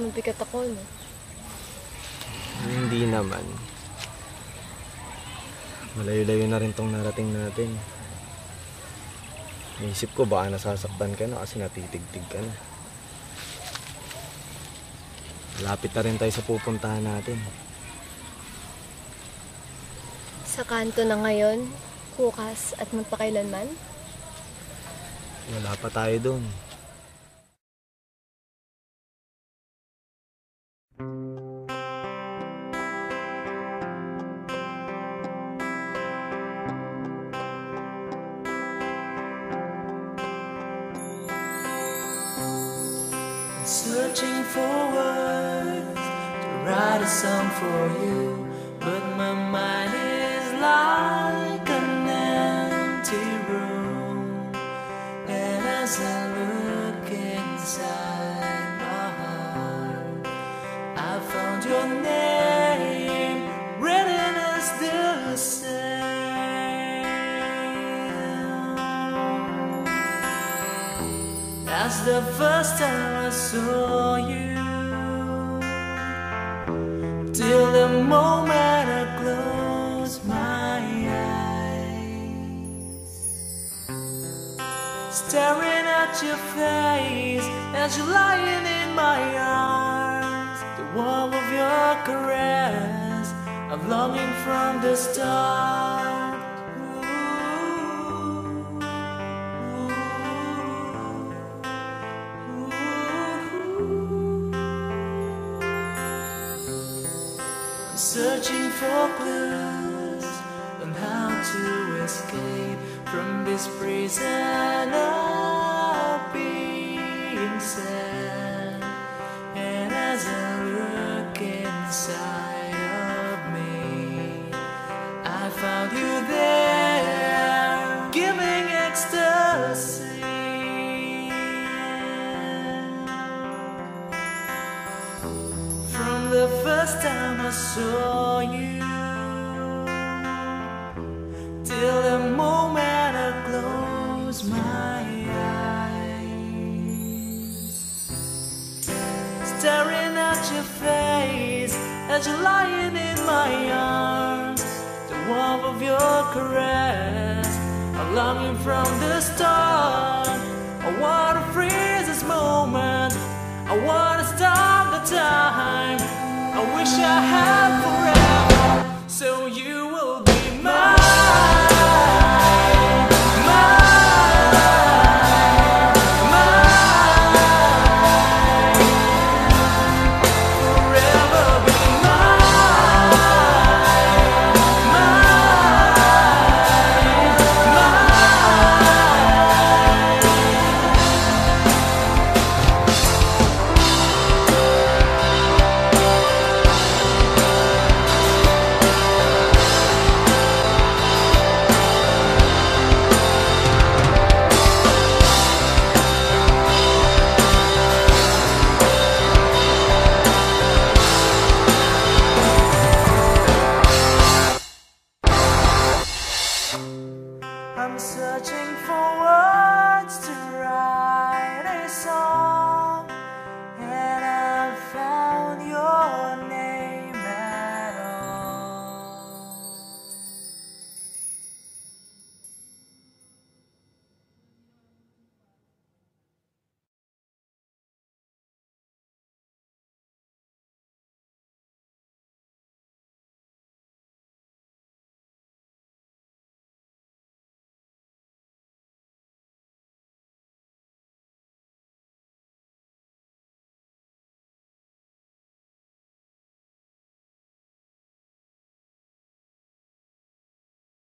Mabigat ako, no? Hindi naman. Malayo-layo na rin tong narating natin. Naisip ko baka nasasaktan ka na kasi natitigtig ka na. Malapit na rin tayo sa pupuntahan natin. Sa kanto na ngayon, bukas at magpakailanman? Wala pa tayo dun. Searching for words to write a song for you, but my mind is like an empty room. And as I look inside my heart, I found your name written as the same. That's the first time I saw you, till the moment I close my eyes, staring at your face as you're lying in my arms. The warmth of your caress, I'm longing from the start. Searching for clues on how to escape from this prison of being sad. And as I look inside of me, I found you there, giving ecstasy. From the first time I saw you, till the moment I close my eyes, staring at your face as you're lying in my arms. The warmth of your caress, I'm longing from the start.